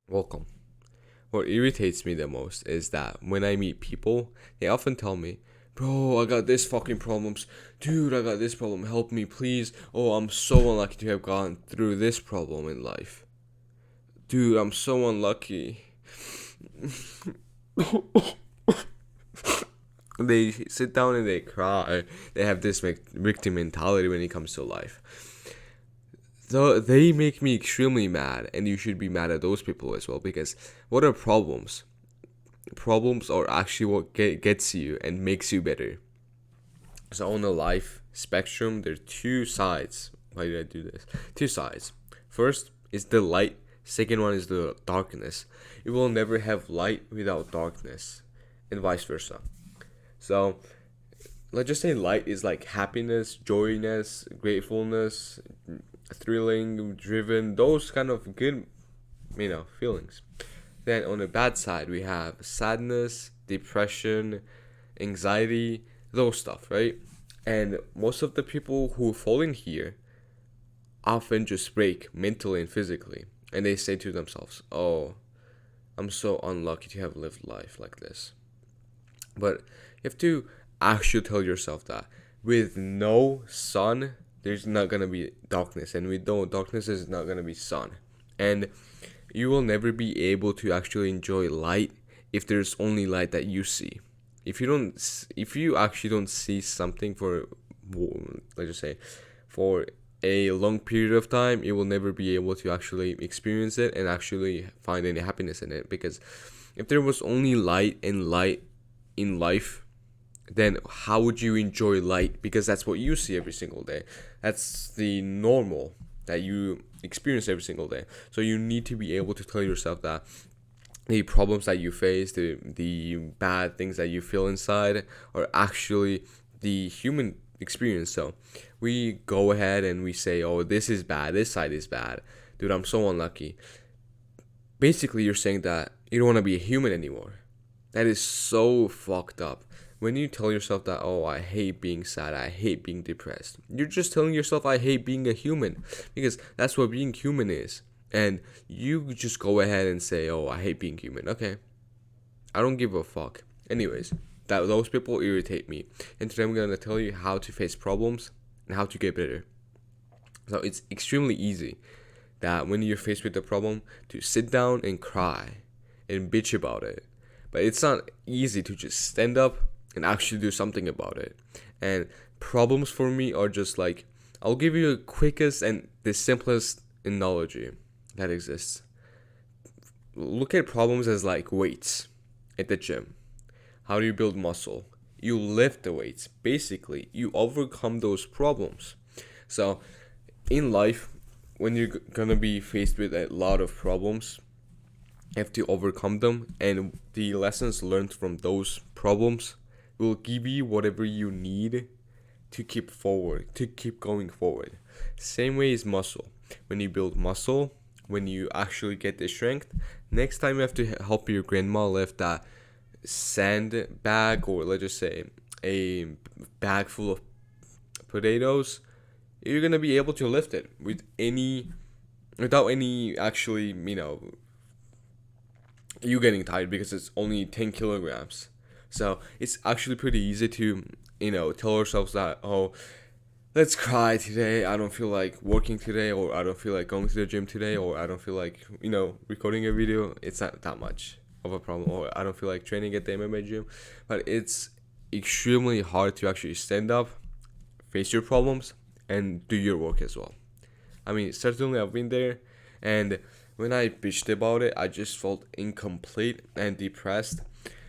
Welcome. What irritates me the most is that when I meet people, they often tell me, "Bro, I got this fucking problems. Dude, I got this problem. Help me, please. Oh, I'm so unlucky to have gone through this problem in life. Dude, I'm so unlucky." They sit down and they cry. They have this victim mentality when it comes to life. So they make me extremely mad, and you should be mad at those people as well because what are problems? Problems are actually what gets you and makes you better. So on a life spectrum, there are two sides. Why did I do this? Two sides. First is the light. Second one is the darkness. You will never have light without darkness, and vice versa. So let's just say light is like happiness, joyness, gratefulness, thrilling, driven, those kind of good, feelings. Then on the bad side, we have sadness, depression, anxiety, those stuff, right? And most of the people who fall in here often just break mentally and physically. And they say to themselves, "Oh, I'm so unlucky to have lived life like this." But you have to actually tell yourself that with no sun, there's not gonna be darkness, and with no darkness, there's not gonna be sun, and you will never be able to actually enjoy light if there's only light that you see. If you actually don't see something for, let's just say, for a long period of time, you will never be able to actually experience it and actually find any happiness in it. Because if there was only light and light in life, then how would you enjoy light? Because that's what you see every single day. That's the normal that you experience every single day. So you need to be able to tell yourself that the problems that you face, the bad things that you feel inside, are actually the human experience. So we go ahead and we say, "Oh, this is bad. This side is bad. Dude, I'm so unlucky." Basically, you're saying that you don't want to be a human anymore. That is so fucked up. When you tell yourself that, "Oh, I hate being sad, I hate being depressed," you're just telling yourself, "I hate being a human," because that's what being human is. And you just go ahead and say, "Oh, I hate being human." Okay, I don't give a fuck. Anyways, that those people irritate me. And today I'm gonna tell you how to face problems and how to get better. So it's extremely easy that when you're faced with a problem, to sit down and cry and bitch about it. But it's not easy to just stand up and actually do something about it. And problems for me are just like, I'll give you the quickest and the simplest analogy that exists. Look at problems as like weights at the gym. How do you build muscle? You lift the weights. Basically, you overcome those problems. So in life, when you're gonna be faced with a lot of problems, you have to overcome them, and the lessons learned from those problems will give you whatever you need to keep going forward. Same way as muscle. When you build muscle, when you actually get the strength, next time you have to help your grandma lift that sand bag, or let's just say a bag full of potatoes, you're gonna be able to lift it without any actually, you getting tired, because it's only 10 kilograms. So it's actually pretty easy to, tell ourselves that, "Oh, let's cry today. I don't feel like working today, or I don't feel like going to the gym today, or I don't feel like, recording a video." It's not that much of a problem. Or I don't feel like training at the MMA gym. But it's extremely hard to actually stand up, face your problems, and do your work as well. I mean, certainly I've been there, and when I bitched about it, I just felt incomplete and depressed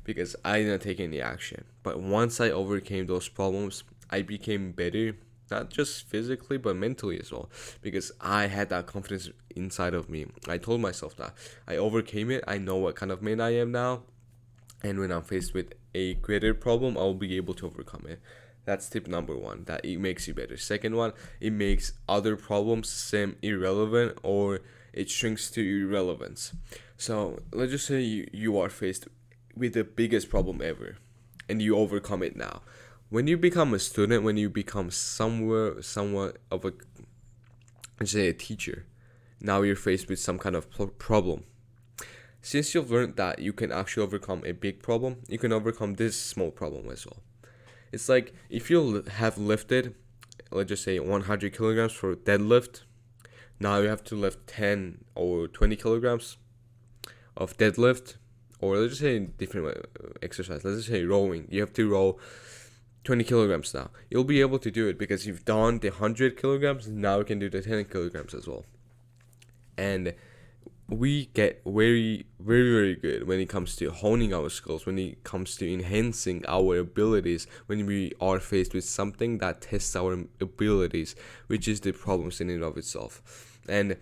because I didn't take any action. But once I overcame those problems, I became better, not just physically, but mentally as well, because I had that confidence inside of me. I told myself that I overcame it. I know what kind of man I am now, and when I'm faced with a greater problem, I'll be able to overcome it. That's tip number one, that it makes you better. Second one, it makes other problems seem irrelevant, or it shrinks to irrelevance. So let's just say you are faced with the biggest problem ever, and you overcome it now. When you become a student, when you become somewhat of a, let's say, a teacher, now you're faced with some kind of problem. Since you've learned that you can actually overcome a big problem, you can overcome this small problem as well. It's like if you have lifted, let's just say 100 kilograms for deadlift, now you have to lift 10 or 20 kilograms of deadlift, or let's just say different exercise. Let's just say rowing. You have to row 20 kilograms now. You'll be able to do it because you've done the 100 kilograms. Now you can do the 10 kilograms as well. And we get very, very, very good when it comes to honing our skills, when it comes to enhancing our abilities, when we are faced with something that tests our abilities, which is the problems in and of itself. And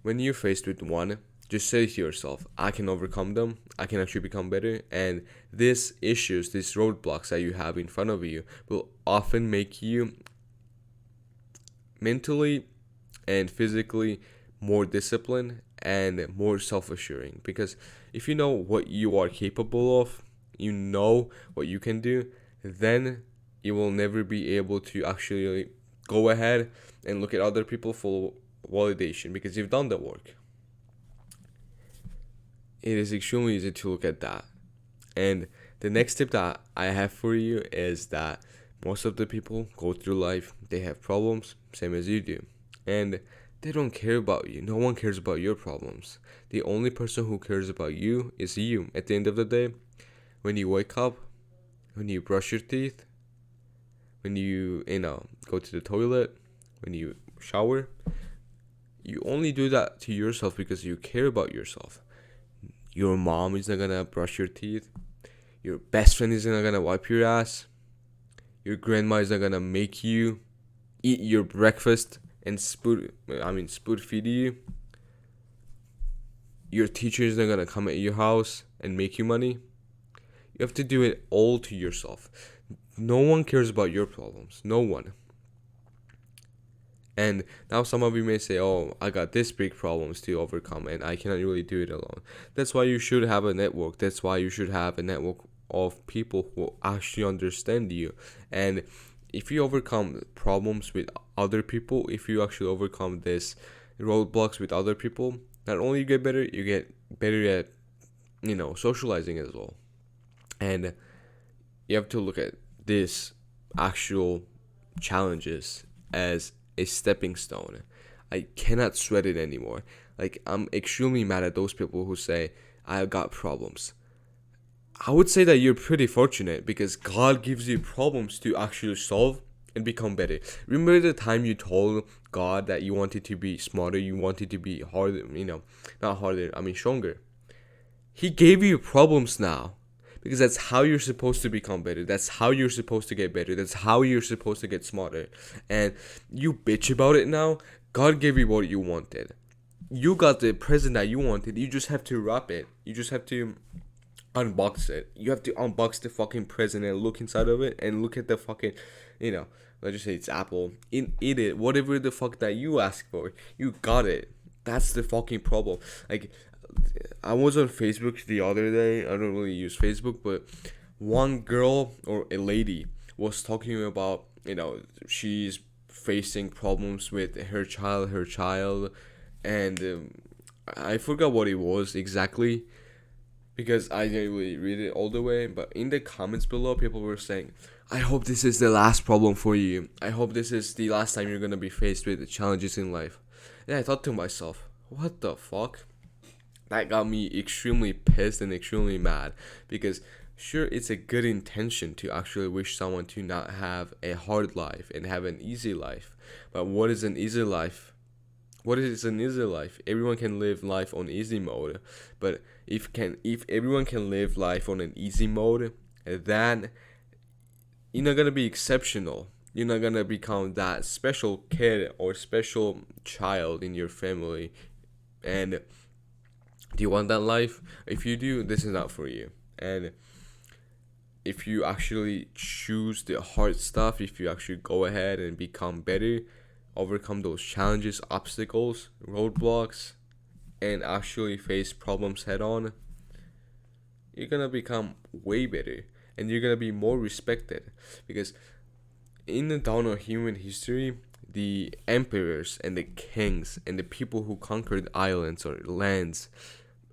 when you're faced with one, just say to yourself, I can overcome them, I can actually become better, and these issues, these roadblocks that you have in front of you will often make you mentally and physically more disciplined and more self-assuring. Because if you know what you are capable of, you know what you can do, then you will never be able to actually go ahead and look at other people for validation because you've done the work. It is extremely easy to look at that. And the next tip that I have for you is that most of the people go through life, they have problems, same as you do. And they don't care about you. No one cares about your problems. The only person who cares about you is you. At the end of the day, when you wake up, when you brush your teeth, when you go to the toilet, when you shower, you only do that to yourself because you care about yourself. Your mom is not gonna brush your teeth. Your best friend is not gonna wipe your ass. Your grandma is not gonna make you eat your breakfast and spoon feed you. Your teacher is not gonna come at your house and make you money. You have to do it all to yourself. No one cares about your problems. No one. And now some of you may say, oh, I got this big problems to overcome and I cannot really do it alone. That's why you should have a network. That's why you should have a network of people who actually understand you. And if you overcome problems with other people, if you actually overcome this roadblocks with other people, not only you get better, you get better at, socializing as well. And you have to look at this actual challenges as a stepping stone. I cannot sweat it anymore. Like, I'm extremely mad at those people who say, I got problems. I would say that you're pretty fortunate because God gives you problems to actually solve and become better. Remember the time you told God that you wanted to be smarter, you wanted to be harder, not harder, stronger. He gave you problems now. Because that's how you're supposed to become better. That's how you're supposed to get better. That's how you're supposed to get smarter. And you bitch about it now. God gave you what you wanted. You got the present that you wanted. You just have to wrap it. You just have to unbox it. You have to unbox the fucking present and look inside of it and look at the fucking, let's just say it's Apple. Eat it. Whatever the fuck that you asked for. You got it. That's the fucking problem. Like, I was on Facebook the other day. I don't really use Facebook, but one girl or a lady was talking about, she's facing problems with her child, and I forgot what it was exactly because I didn't really read it all the way. But in the comments below, people were saying, I hope this is the last problem for you. I hope this is the last time you're gonna be faced with the challenges in life. And I thought to myself, what the fuck? That got me extremely pissed and extremely mad because sure, it's a good intention to actually wish someone to not have a hard life and have an easy life. But what is an easy life? What is an easy life? Everyone can live life on easy mode. But if everyone can live life on an easy mode, then you're not gonna be exceptional. You're not gonna become that special kid or special child in your family. And do you want that life? If you do, this is not for you. And if you actually choose the hard stuff, if you actually go ahead and become better, overcome those challenges, obstacles, roadblocks, and actually face problems head on, you're gonna become way better and you're gonna be more respected. Because in the dawn of human history, the emperors and the kings and the people who conquered islands or lands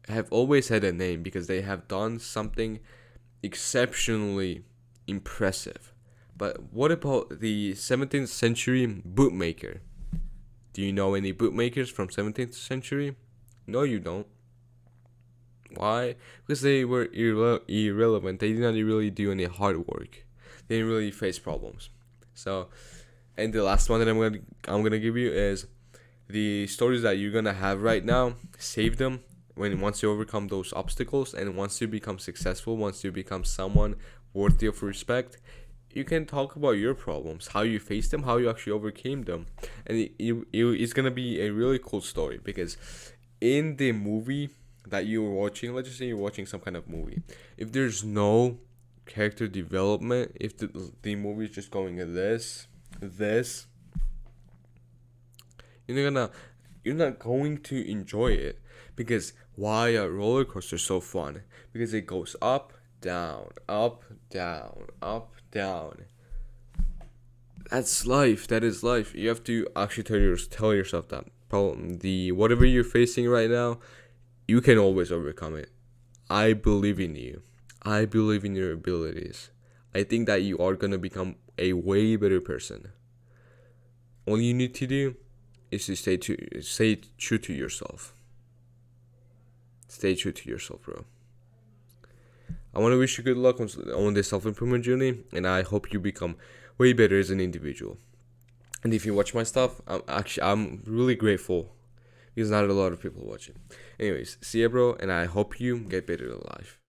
have always had a name because they have done something exceptionally impressive. But what about the 17th century bootmaker? Do you know any bootmakers from 17th century? No, you don't. Why? Because they were irrelevant. They did not really do any hard work. They didn't really face problems. So, and the last one that I'm gonna give you is the stories that you're gonna have right now. Save them once you overcome those obstacles, and once you become successful, once you become someone worthy of respect, you can talk about your problems, how you faced them, how you actually overcame them, and it's gonna be a really cool story because in the movie that you're watching, let's just say you're watching some kind of movie, if there's no character development, if the movie is just going this, you're not going to enjoy it. Because why a roller coaster is so fun? Because it goes up, down, up, down, up, down. That's life. That is life. You have to actually tell yourself that problem, the whatever you're facing right now, you can always overcome it. I believe in you. I believe in your abilities. I think that you are gonna become a way better person. All you need to do is to stay true to yourself. Stay true to yourself, bro. I want to wish you good luck on this self-improvement journey, and I hope you become way better as an individual. And if you watch my stuff, I'm really grateful because not a lot of people watch it. Anyways, see ya, bro, and I hope you get better in life.